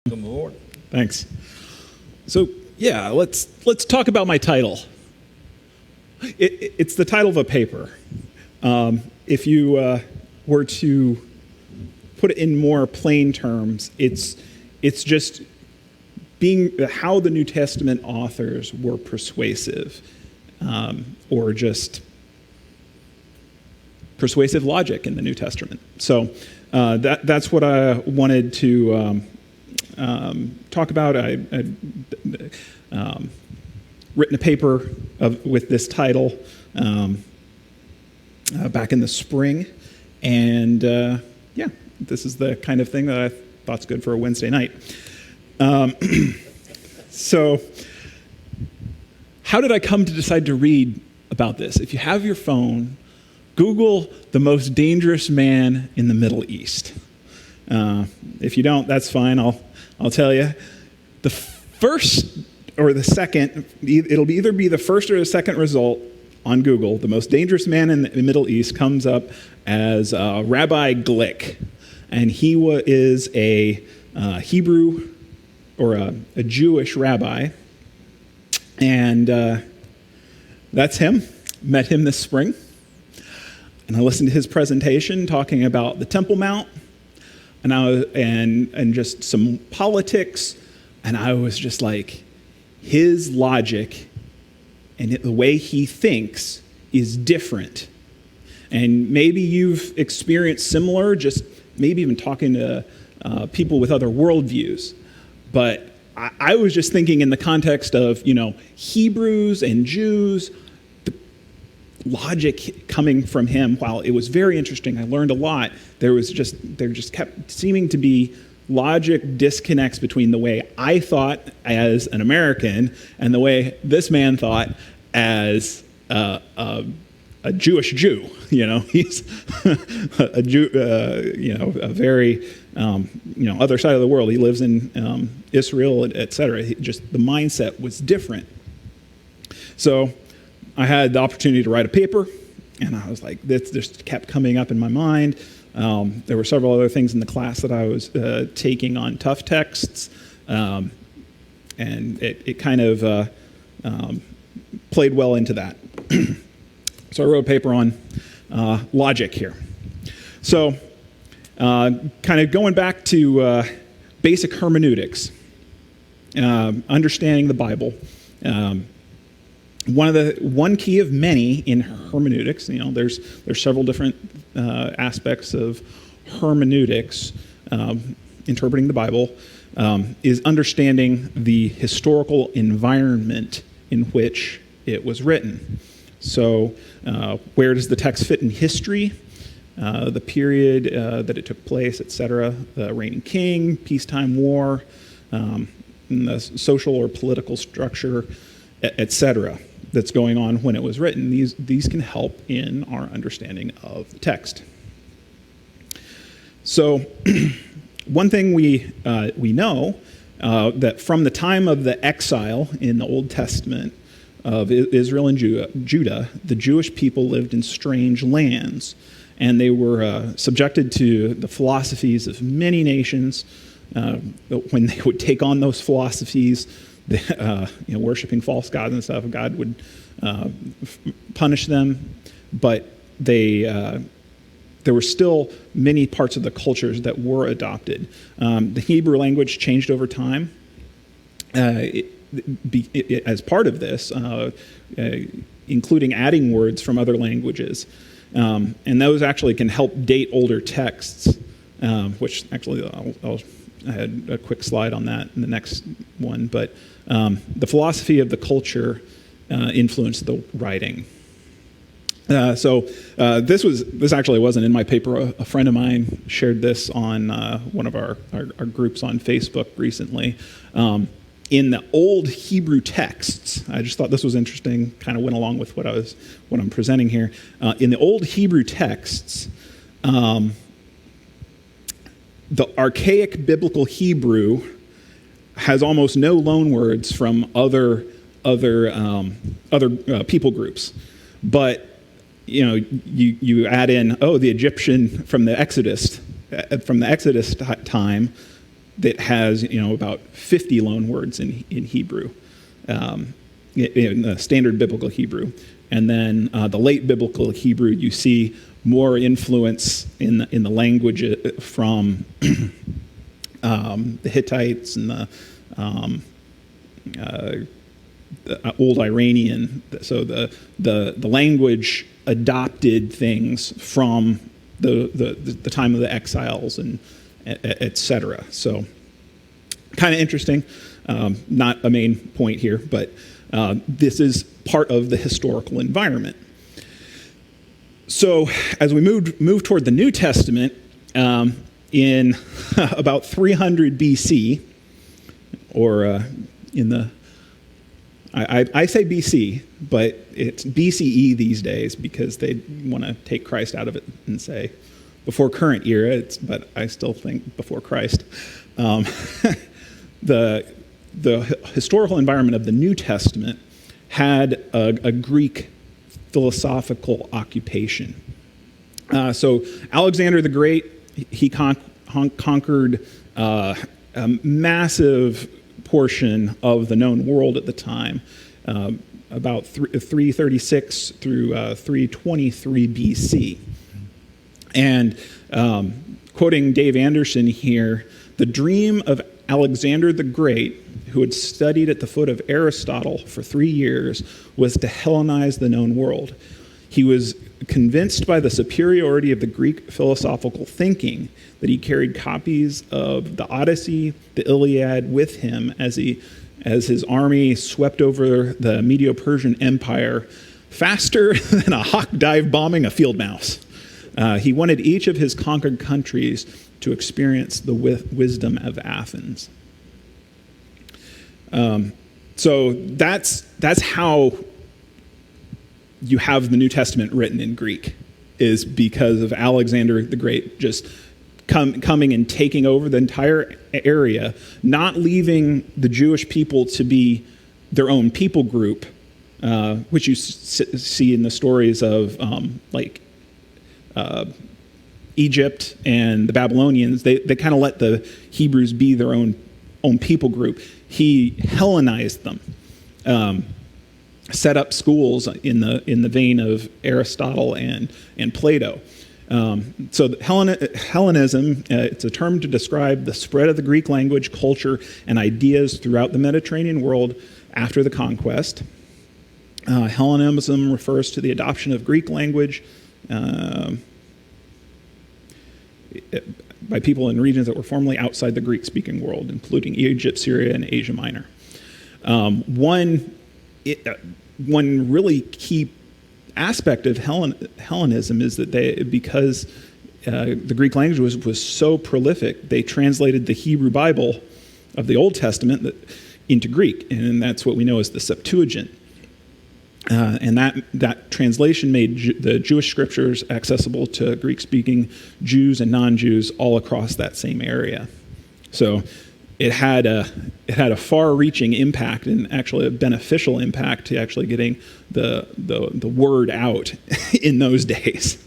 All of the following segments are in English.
Welcome aboard. Thanks. So yeah, let's talk about my title. It's the title of a paper. If you were to put it in more plain terms, it's just being how the New Testament authors were persuasive, or just persuasive logic in the New Testament. So that's what I wanted to talk about. I'd written a paper with this title back in the spring, and yeah, this is the kind of thing that I thought's good for a Wednesday night. So how did I come to decide to read about this? If you have your phone, Google the most dangerous man in the Middle East. If you don't, that's fine. I'll tell you. The first or the second, it'll either be the first or the second result on Google. The most dangerous man in the Middle East comes up as Rabbi Glick, and he is a Hebrew or a Jewish rabbi, and that's him. Met him this spring, and I listened to his presentation talking about the Temple Mount, and just some politics, and I was just like, his logic and the way he thinks is different. And maybe you've experienced similar, just maybe even talking to people with other worldviews. But I was just thinking in the context of, Hebrews and Jews, the logic coming from him, while it was very interesting, I learned a lot, there just kept seeming to be logic disconnects between the way I thought as an American and the way this man thought as a Jewish Jew. He's a Jew, a very other side of the world. He lives in Israel, etc. Just the mindset was different. So I had the opportunity to write a paper, and I was like, this just kept coming up in my mind. There were several other things in the class that I was taking on tough texts, and it kind of played well into that. So I wrote a paper on logic here. So kind of going back to basic hermeneutics, understanding the Bible. One key of many in hermeneutics, there's several different aspects of hermeneutics, interpreting the Bible, is understanding the historical environment in which it was written. So where does the text fit in history, the period that it took place, etc., the reigning king, peacetime war, and the social or political structure, etc., that's going on when it was written. These can help in our understanding of the text. So one thing we know that from the time of the exile in the Old Testament of Israel and Judah, the Jewish people lived in strange lands, and they were subjected to the philosophies of many nations. When they would take on those philosophies, worshiping false gods and stuff, God would punish them, but there were still many parts of the cultures that were adopted. The Hebrew language changed over time as part of this, including adding words from other languages, and those actually can help date older texts, which actually I had a quick slide on that in the next one, but the philosophy of the culture influenced the writing. So this actually wasn't in my paper. A friend of mine shared this on one of our groups on Facebook recently. In the old Hebrew texts, I just thought this was interesting, kind of went along with what I'm presenting here. In the old Hebrew texts, the archaic biblical Hebrew has almost no loan words from other people groups, but you add in the Egyptian from the Exodus time, that has about 50 loan words in Hebrew, in standard biblical Hebrew. And then the late biblical Hebrew, you see more influence in the language from the Hittites and the Old Iranian. So the language adopted things from the time of the exiles and etc. So kind of interesting. Not a main point here, but this is part of the historical environment. So as we move toward the New Testament, in about 300 BC, or in the, I say BC, but it's BCE these days because they want to take Christ out of it and say before current era, but I still think before Christ. The historical environment of the New Testament had a Greek philosophical occupation. So Alexander the Great, he conquered a massive portion of the known world at the time, about 336 through 323 BC. And quoting Dave Anderson here, the dream of Alexander the Great, who had studied at the foot of Aristotle for 3 years, was to Hellenize the known world. He was convinced by the superiority of the Greek philosophical thinking that he carried copies of the Odyssey, the Iliad with him as his army swept over the Medo-Persian Empire faster than a hawk dive bombing a field mouse. He wanted each of his conquered countries to experience the wisdom of Athens. So that's how you have the New Testament written in Greek, is because of Alexander the Great just coming and taking over the entire area, not leaving the Jewish people to be their own people group, which you see in the stories of Egypt and the Babylonians. They kind of let the Hebrews be their own people group. He Hellenized them, set up schools in the vein of Aristotle and Plato. So Hellenism, it's a term to describe the spread of the Greek language, culture, and ideas throughout the Mediterranean world after the conquest. Hellenism refers to the adoption of Greek language by people in regions that were formerly outside the Greek-speaking world, including Egypt, Syria, and Asia Minor. One really key aspect of Hellenism is that because the Greek language was so prolific, they translated the Hebrew Bible of the Old Testament into Greek, and that's what we know as the Septuagint. And that translation made the Jewish scriptures accessible to Greek-speaking Jews and non-Jews all across that same area. So it had a far-reaching impact, and actually a beneficial impact to actually getting the word out in those days.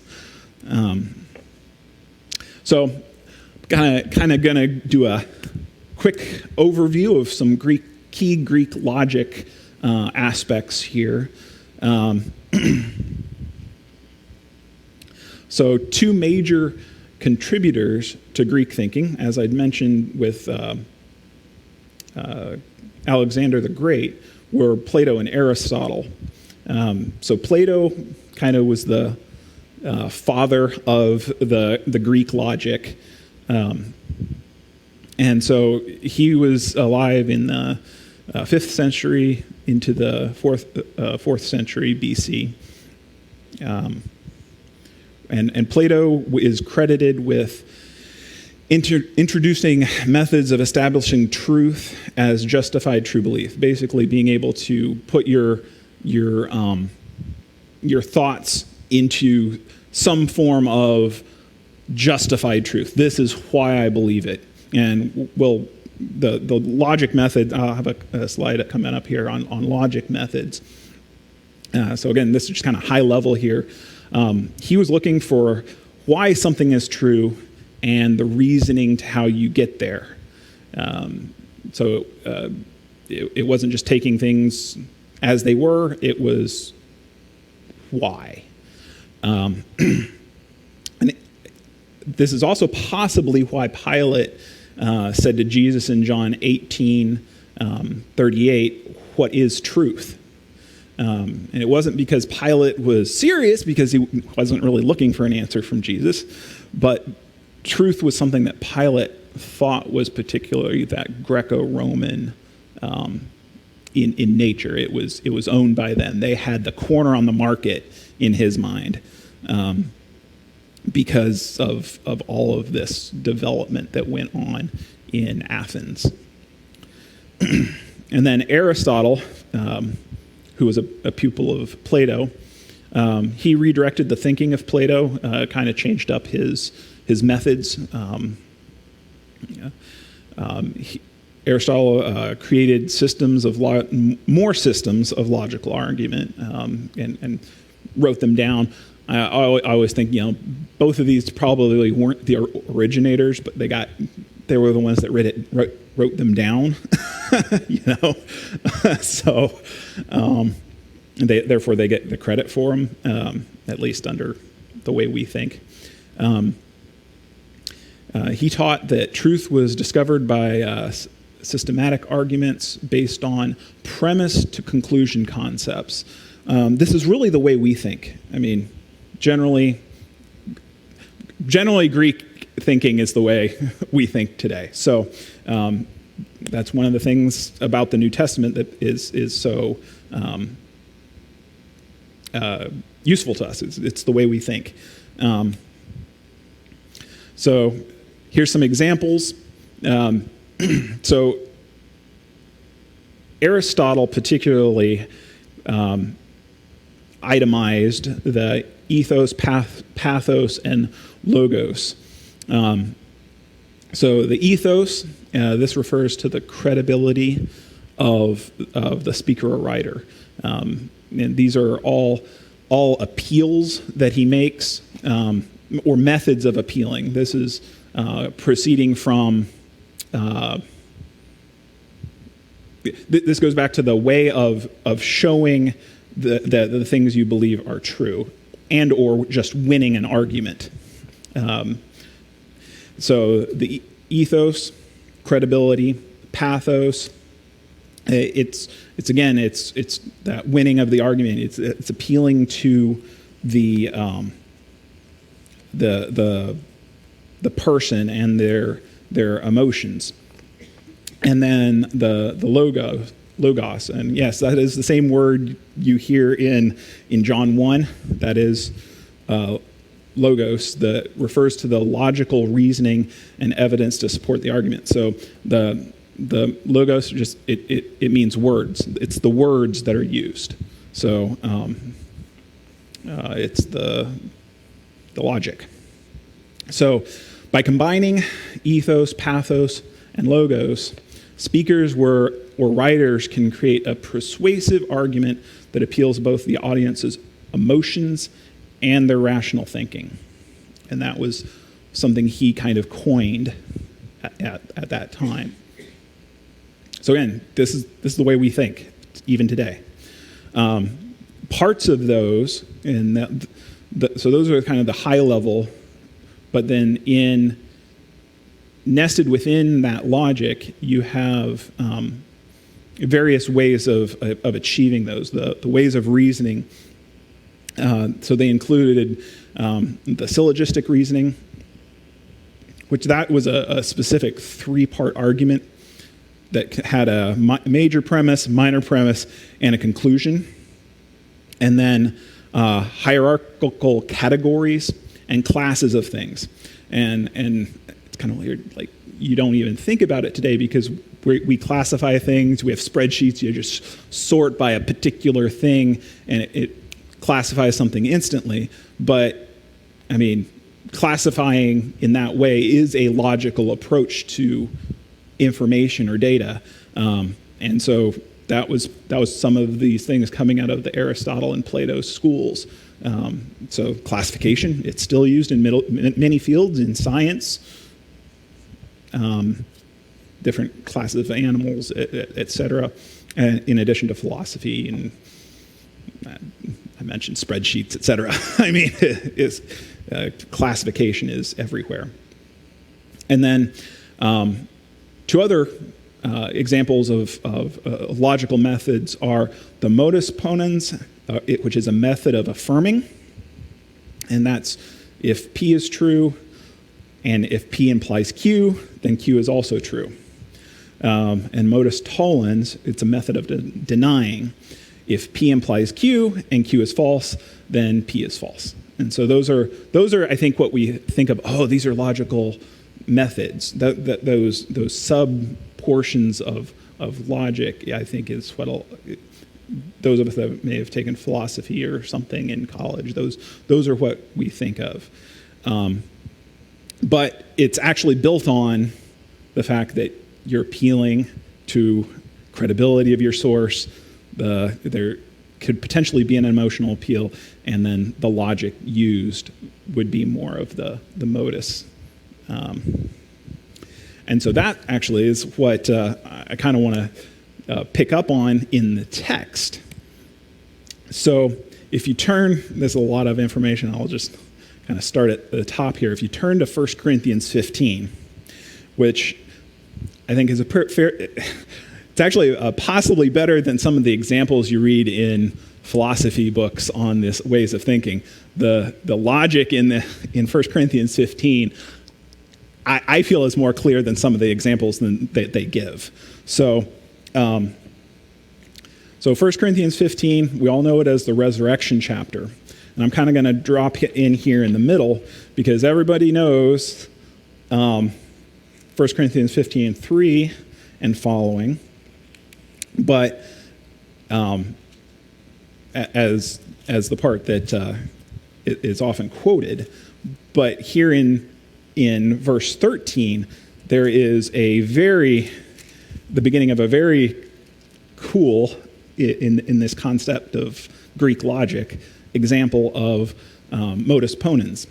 So kind of going to do a quick overview of some key Greek logic aspects here. So two major contributors to Greek thinking, as I'd mentioned with Alexander the Great, were Plato and Aristotle. So Plato kind of was the father of the Greek logic. And so he was alive in the 5th century into the 4th century BC. And Plato is credited with introducing methods of establishing truth as justified true belief, basically being able to put your thoughts into some form of justified truth. This is why I believe it. And the logic method, I'll have a slide coming up here on logic methods. So again, this is just kind of high level here. He was looking for why something is true and the reasoning to how you get there. It wasn't just taking things as they were, it was why. And this is also possibly why Pilate said to Jesus in John 18:38, "What is truth?" And it wasn't because Pilate was serious, because he wasn't really looking for an answer from Jesus, but truth was something that Pilate thought was particularly that Greco-Roman in nature. It was owned by them. They had the corner on the market in his mind, because of all of this development that went on in Athens. And then Aristotle, who was a pupil of Plato, he redirected the thinking of Plato, kind of changed up his methods. Aristotle created more systems of logical argument, and wrote them down. I always think, both of these probably weren't the originators, but they were the ones that wrote them down. So therefore they get the credit for them, at least under the way we think. He taught that truth was discovered by systematic arguments based on premise to conclusion concepts. This is really the way we think. I mean, generally Greek thinking is the way we think today. So that's one of the things about the New Testament that is so useful to us. It's the way we think. So here's some examples. So Aristotle particularly itemized the ethos, pathos, and logos. So the ethos, this refers to the credibility of the speaker or writer. And these are all appeals that he makes, or methods of appealing. This is proceeding from... this goes back to the way of showing the things you believe are true, and or just winning an argument. So the ethos, credibility, pathos, it's that winning of the argument. It's appealing to the person and their emotions. And then the logos, and yes, that is the same word you hear in John 1. That is logos, that refers to the logical reasoning and evidence to support the argument. So the logos just it means words. It's the words that are used. So it's the logic. So by combining ethos, pathos, and logos, speakers or writers can create a persuasive argument that appeals both the audience's emotions and their rational thinking. And that was something he kind of coined at that time. So again, this is the way we think, even today. Parts of those, so those are kind of the high level, but then nested within that logic, you have various ways of achieving those, the ways of reasoning. So they included the syllogistic reasoning, which that was a specific three-part argument that had a major premise, minor premise, and a conclusion. And then hierarchical categories and classes of things. And it's kind of weird, like you don't even think about it today because we classify things, we have spreadsheets, you just sort by a particular thing and it classifies something instantly. But I mean, classifying in that way is a logical approach to information or data. And so that was some of these things coming out of the Aristotle and Plato schools. So classification, it's still used in many fields in science. different classes of animals, et cetera, and in addition to philosophy, and I mentioned spreadsheets, et cetera. I mean, classification is everywhere. And then two other examples of logical methods are the modus ponens, which is a method of affirming, and that's if P is true, and if P implies Q, then Q is also true. And modus tollens, it's a method of denying. If P implies Q and Q is false, then P is false. And so those are I think what we think of. Oh, these are logical methods. Those sub portions of logic, I think, is what those of us that may have taken philosophy or something in college. Those are what we think of. But it's actually built on the fact that you're appealing to credibility of your source. There could potentially be an emotional appeal, and then the logic used would be more of the modus. And so that actually is what I kind of want to pick up on in the text. So if you turn, there's a lot of information, I'll just kind of start at the top here. If you turn to 1 Corinthians 15, which I think is it's actually possibly better than some of the examples you read in philosophy books on this ways of thinking. The logic in 1 Corinthians 15, I feel is more clear than some of the examples that they give. So 1 Corinthians 15, we all know it as the resurrection chapter. And I'm kind of going to drop in here in the middle because everybody knows 1 Corinthians 15:3 and following. But as the part that is often quoted, but here in verse 13, there is the beginning of a very cool, in this concept of Greek logic, example of modus ponens.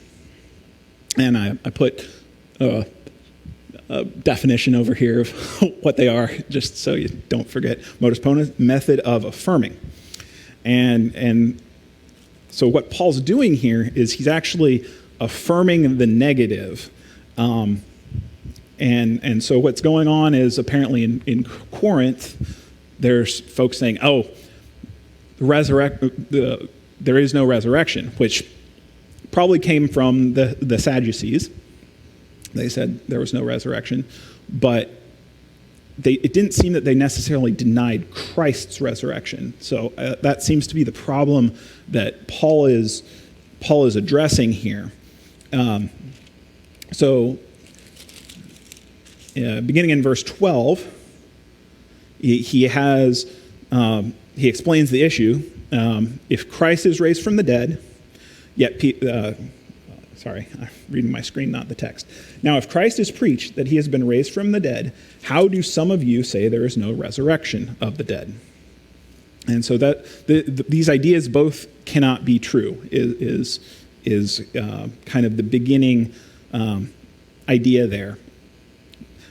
And I put a definition over here of what they are, just so you don't forget. Modus ponens, method of affirming. And so what Paul's doing here is he's actually affirming the negative. And so what's going on is apparently in Corinth, there's folks saying, oh, there is no resurrection, which probably came from the Sadducees. They said there was no resurrection, but it didn't seem that they necessarily denied Christ's resurrection. So that seems to be the problem that Paul is addressing here. Beginning in verse 12, he explains the issue. If Christ is raised from the dead, yet sorry, I'm reading my screen, not the text. Now, if Christ is preached that he has been raised from the dead, how do some of you say there is no resurrection of the dead? And so that these ideas both cannot be true is kind of the beginning idea there.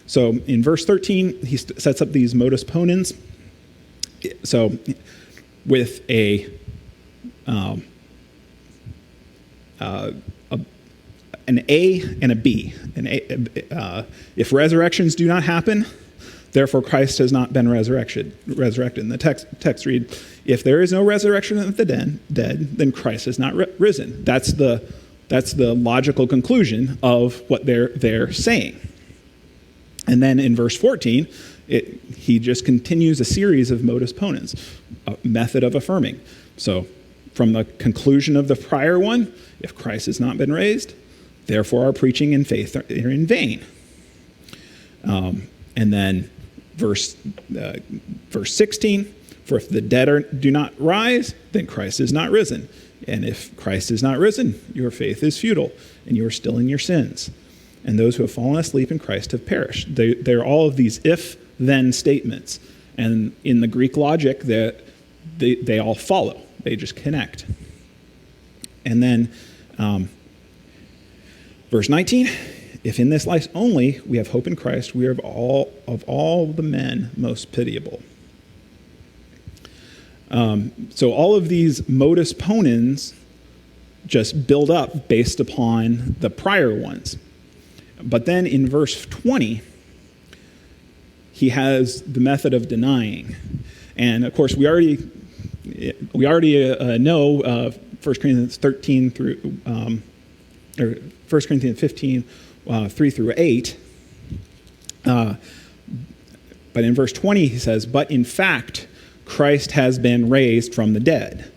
So in verse 13, he sets up these modus ponens. So with an A and a B. If resurrections do not happen, therefore Christ has not been resurrected. And the text read, if there is no resurrection of the dead, then Christ has not risen. That's the logical conclusion of what they're saying. And then in verse 14, he just continues a series of modus ponens, a method of affirming. So from the conclusion of the prior one, if Christ has not been raised, therefore our preaching and faith are in vain. And then verse 16, for if the dead do not rise, then Christ is not risen. And if Christ is not risen, your faith is futile, and you are still in your sins. And those who have fallen asleep in Christ have perished. They're all of these if-then statements. And in the Greek logic, they all follow. They just connect. And then verse 19, If in this life only we have hope in Christ, we are of all the men most pitiable. So all of these modus ponens just build up based upon the prior ones. But then in verse 20, he has the method of denying. And of course, we already know 1 Corinthians 13 through, or 1 Corinthians 15, 3 through 8. But in verse 20, he says, "But in fact, Christ has been raised from the dead,"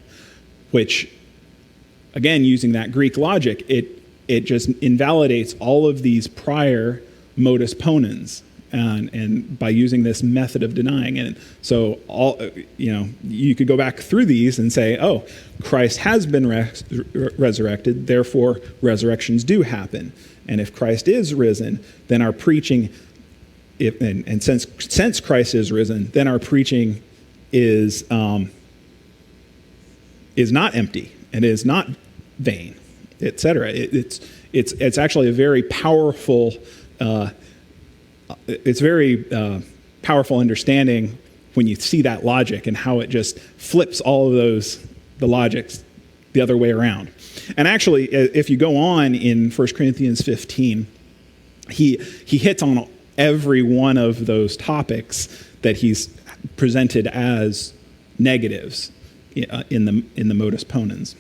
which, again, using that Greek logic, it just invalidates all of these prior modus ponens, and by using this method of denying. And so you could go back through these and say, oh, Christ has been resurrected, therefore resurrections do happen. And if Christ is risen, then our preaching, since Christ is risen, then our preaching is not empty and is not vain, etc. It's actually a very powerful powerful understanding when you see that logic and how it just flips all of the logics the other way around. And actually, if you go on in 1 Corinthians 15, he hits on every one of those topics that he's presented as negatives in the modus ponens.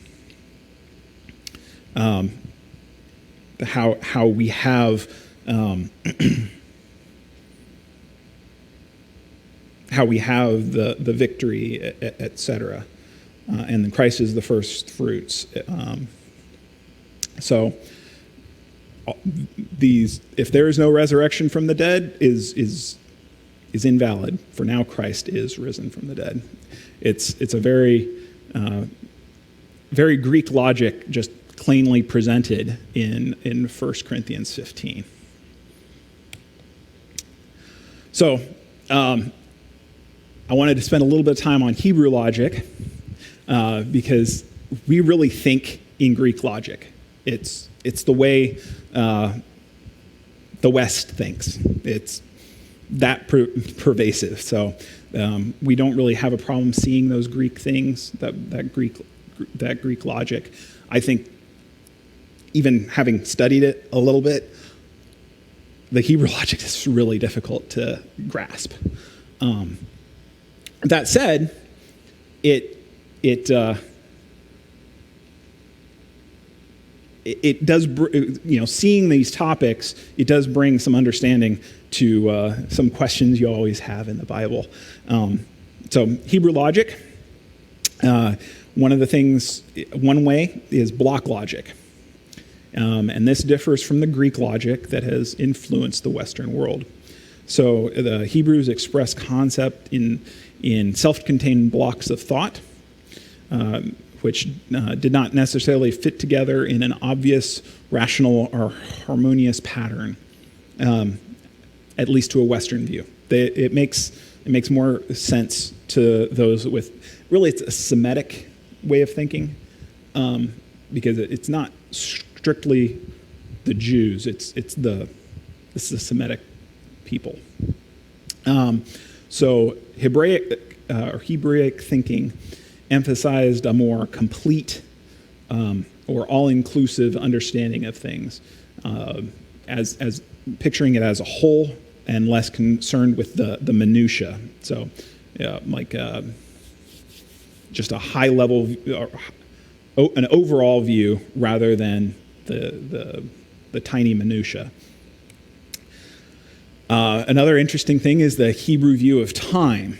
How we have the victory, etc. And then Christ is the first fruits. So if there is no resurrection from the dead, is invalid. For now, Christ is risen from the dead. It's a very very Greek logic, just plainly presented in 1 Corinthians 15. So I wanted to spend a little bit of time on Hebrew logic because we really think in Greek logic. It's the way the West thinks. It's that pervasive. So we don't really have a problem seeing those Greek things, that Greek logic. I think even having studied it a little bit, the Hebrew logic is really difficult to grasp. That said, it does, seeing these topics, it does bring some understanding to some questions you always have in the Bible. So Hebrew logic, one way is block logic. And this differs from the Greek logic that has influenced the Western world. So the Hebrews express concept in self-contained blocks of thought, which did not necessarily fit together in an obvious, rational, or harmonious pattern, at least to a Western view. It makes more sense to those with, really it's a Semitic way of thinking, because it's not strictly the Jews, it's the Semitic people. So Hebraic thinking emphasized a more complete or all-inclusive understanding of things, as picturing it as a whole and less concerned with the minutia. So, just a high-level, an overall view rather than the tiny minutia. Another interesting thing is the Hebrew view of time.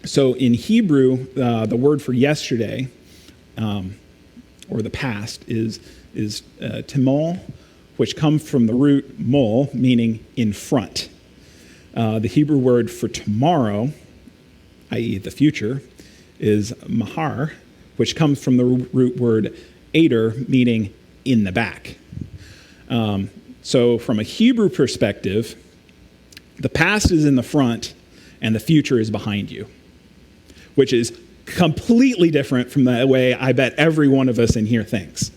So in Hebrew, the word for yesterday, or the past, is timol, which comes from the root mol, meaning in front. The Hebrew word for tomorrow, i.e. the future, is mahar, which comes from the root word ader, meaning in the back. So from a Hebrew perspective, the past is in the front and the future is behind you, which is completely different from the way I bet every one of us in here thinks.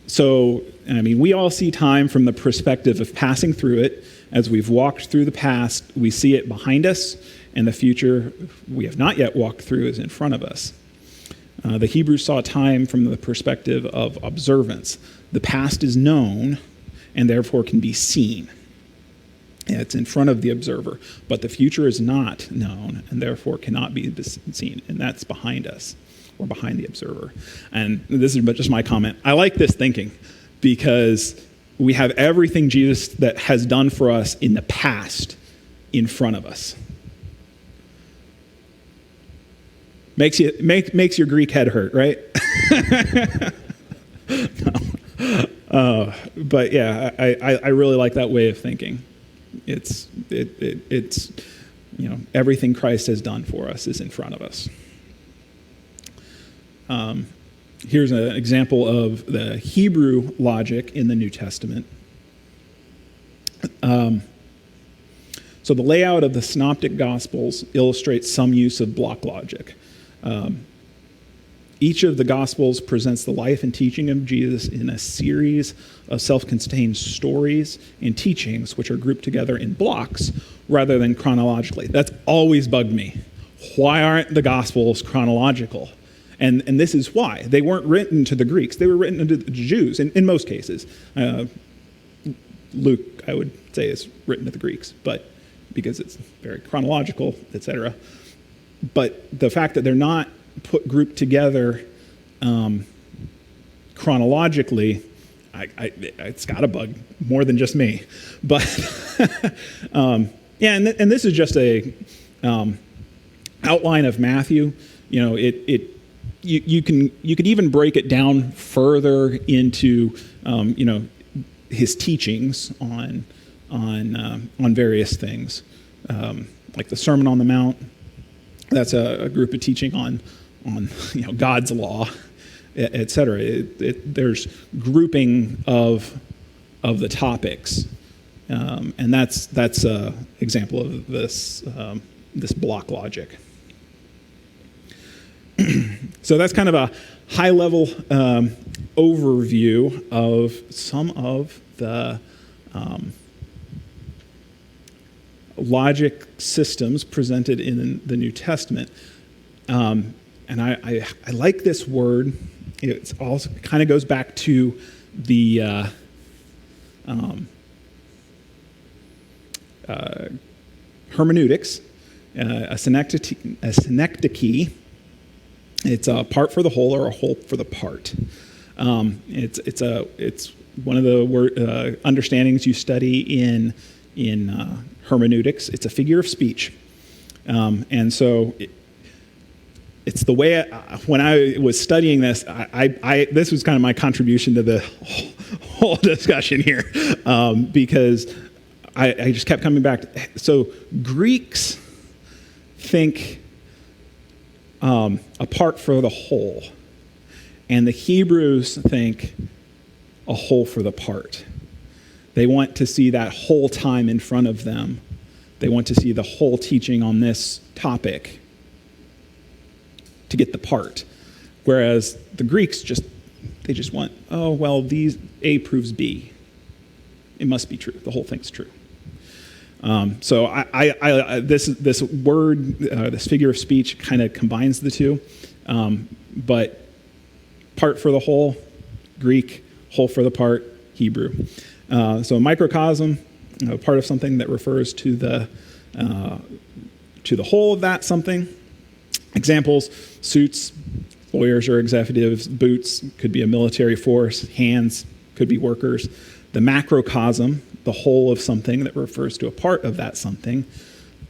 So, I mean, we all see time from the perspective of passing through it. As we've walked through the past, we see it behind us, and the future we have not yet walked through is in front of us. The Hebrews saw time from the perspective of observance. The past is known and therefore can be seen. It's in front of the observer, but the future is not known and therefore cannot be seen, and that's behind us or behind the observer. And this is just my comment. I like this thinking because we have everything Jesus that has done for us in the past in front of us. Makes your Greek head hurt, right? No. But yeah, I really like that way of thinking. It's everything Christ has done for us is in front of us. Here's an example of the Hebrew logic in the New Testament. So the layout of the Synoptic Gospels illustrates some use of block logic. Each of the Gospels presents the life and teaching of Jesus in a series of self-contained stories and teachings which are grouped together in blocks rather than chronologically. That's always bugged me. Why aren't the Gospels chronological? And this is why. They weren't written to the Greeks. They were written to the Jews in most cases. Luke, I would say, is written to the Greeks, but because it's very chronological, etc. But the fact that they're not grouped together chronologically, it's got to bug more than just me. But and this is just a outline of Matthew. You could even break it down further into his teachings on various things, like the Sermon on the Mount. That's a group of teaching on God's law, etc. There's grouping of the topics, and that's an example of this block logic. So that's kind of a high-level overview of some of the logic systems presented in the New Testament. And I like this word. It also kind of goes back to the hermeneutics, a synecdoche. It's a part for the whole or a whole for the part. It's one of the understandings you study in hermeneutics. It's a figure of speech, and so it's the way when I was studying this, this was kind of my contribution to the whole discussion here, because I just kept coming back. So Greeks think a part for the whole, and the Hebrews think a whole for the part. They want to see that whole time in front of them. They want to see the whole teaching on this topic to get the part. Whereas the Greeks just want, oh, well, A proves B. It must be true. The whole thing's true. So this word, this figure of speech kind of combines the two. But part for the whole, Greek, whole for the part, Hebrew. So a microcosm, part of something that refers to the whole of that something. Examples: suits, lawyers or executives; boots could be a military force; hands could be workers. The macrocosm, the whole of something that refers to a part of that something.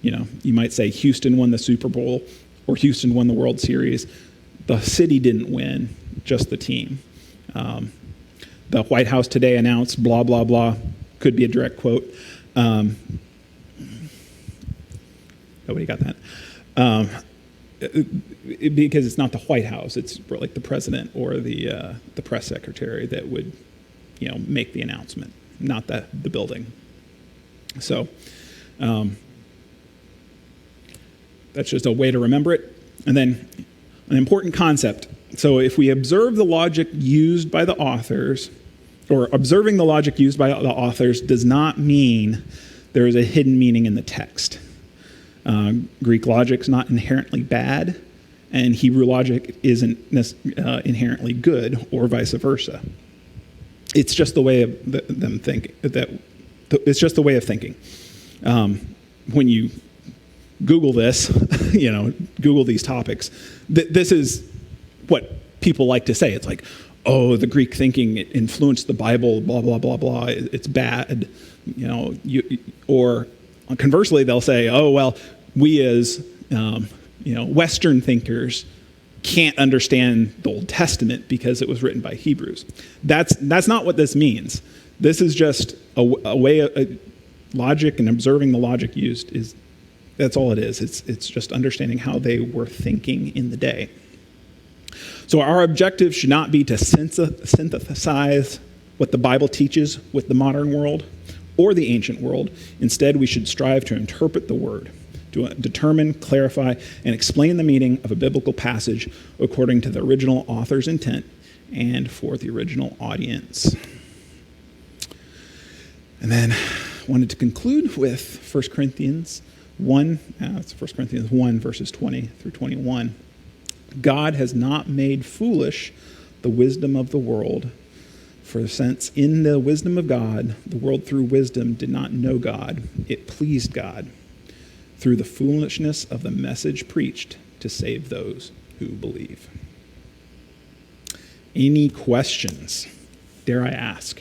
You might say Houston won the Super Bowl or Houston won the World Series. The city didn't win, just the team. The White House today announced blah, blah, blah. Could be a direct quote. Nobody got that. Because it's not the White House. It's like the president or the press secretary that would, make the announcement, not the building. So that's just a way to remember it. And then an important concept. So if we observe the logic used by the authors, or observing the logic used by the authors does not mean there is a hidden meaning in the text. Greek logic's not inherently bad, and Hebrew logic isn't inherently good, or vice versa. It's just the way of them thinking. It's just the way of thinking. When you Google this, Google these topics, this is what people like to say. It's like, oh, the Greek thinking influenced the Bible, blah, blah, blah, blah. It's bad, or conversely, they'll say, oh, well, we as, Western thinkers can't understand the Old Testament because it was written by Hebrews. That's not what this means. This is just a way of logic, and observing the logic used that's all it is. It's just understanding how they were thinking in the day. So our objective should not be to synthesize what the Bible teaches with the modern world or the ancient world. Instead, we should strive to interpret the Word, to determine, clarify, and explain the meaning of a biblical passage according to the original author's intent and for the original audience. And then I wanted to conclude with 1 Corinthians 1. It's 1 Corinthians 1, verses 20 through 21. God has not made foolish the wisdom of the world, for since in the wisdom of God, the world through wisdom did not know God, it pleased God through the foolishness of the message preached to save those who believe. Any questions? Dare I ask?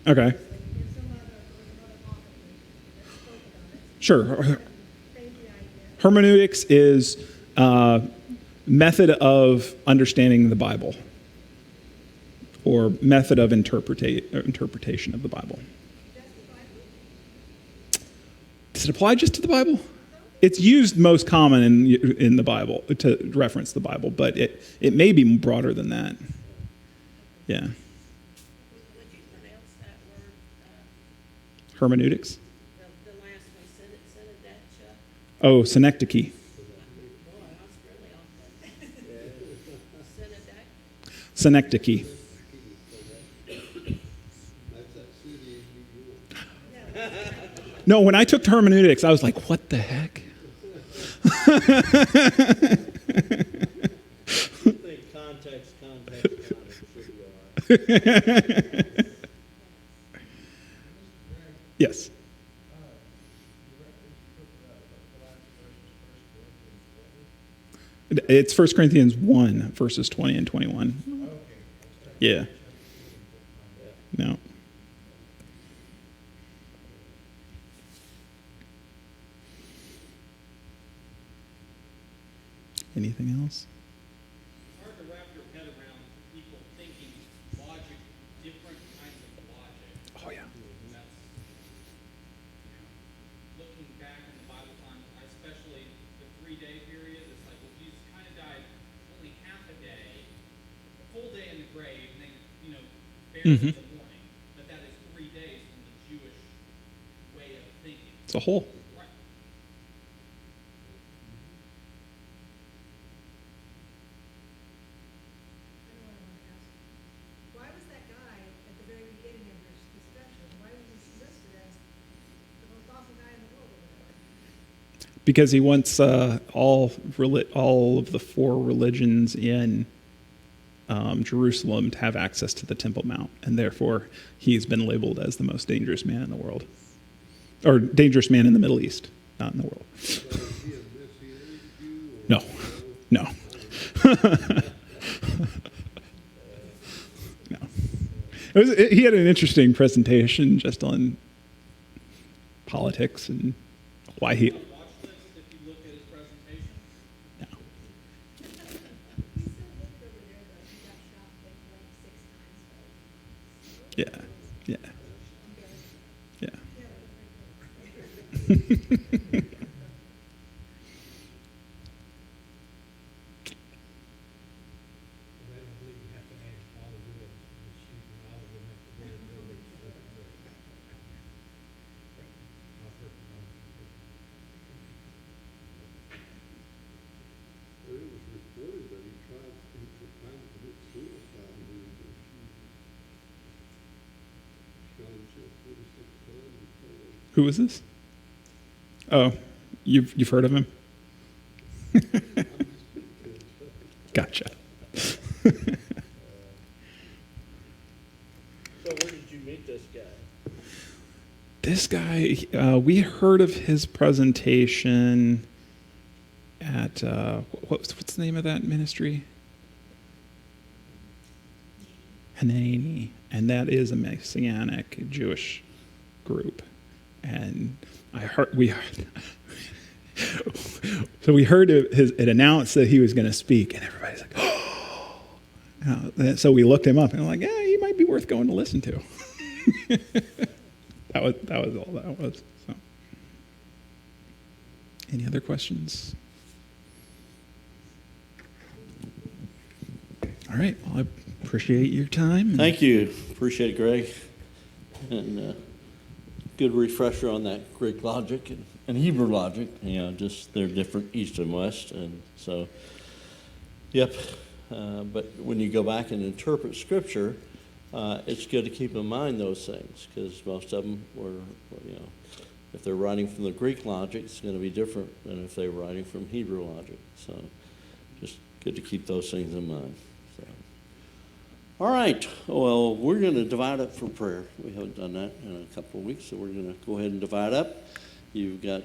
Okay. Sure. Hermeneutics is a method of understanding the Bible, or method of interpretation of the Bible. Does it apply just to the Bible? It's used most common in the Bible to reference the Bible, but it may be broader than that. Yeah. Would you pronounce that word? Hermeneutics? The last one, synecdoche? Oh, synecdoche. Synecdoche. No, when I took hermeneutics, I was like, what the heck? Context, Yes. It's 1 Corinthians 1, verses 20 and 21. Yeah. No. Anything else? It's hard to wrap your head around people thinking logic, different kinds of logic. Oh, yeah. And that's, looking back in the Bible times, especially the 3-day period, it's like, well, Jesus kind of died only half a day, a full day in the grave, and then, buried in the morning. But that is 3 days in the Jewish way of thinking. It's a whole. Right. Why was that guy at the very beginning of this discussion? Why was he listed as the most awesome guy in the world or whatever? Because he wants all of the 4 religions in Jerusalem to have access to the Temple Mount, and therefore he's been labeled as the most dangerous man in the world, or dangerous man in the Middle East, not in the world. No, no. No. He had an interesting presentation just on politics and why he. Watch this if you look at his presentation. No. He still looked over there, though. He got shot like 6 times, Yeah. Yeah. Yeah. Who is this? Oh, you've heard of him? Gotcha. So where did you meet this guy? This guy, we heard of his presentation at what's the name of that ministry? Hanani, and that is a Messianic Jewish group. And so we heard it announced that he was going to speak, and everybody's like, oh. So we looked him up, and I'm like, yeah, he might be worth going to listen to. That was all that was. So, any other questions? All right. Well, I appreciate your time. Thank you. Appreciate it, Greg. And good refresher on that Greek logic and Hebrew logic. You know, just they're different east and west. And so, yep. But when you go back and interpret Scripture, it's good to keep in mind those things, because most of them were, you know, if they're writing from the Greek logic, it's going to be different than if they're writing from Hebrew logic. So just good to keep those things in mind. So. All right. Well, we're going to divide up for prayer. We haven't done that in a couple of weeks, so we're going to go ahead and divide up. You've got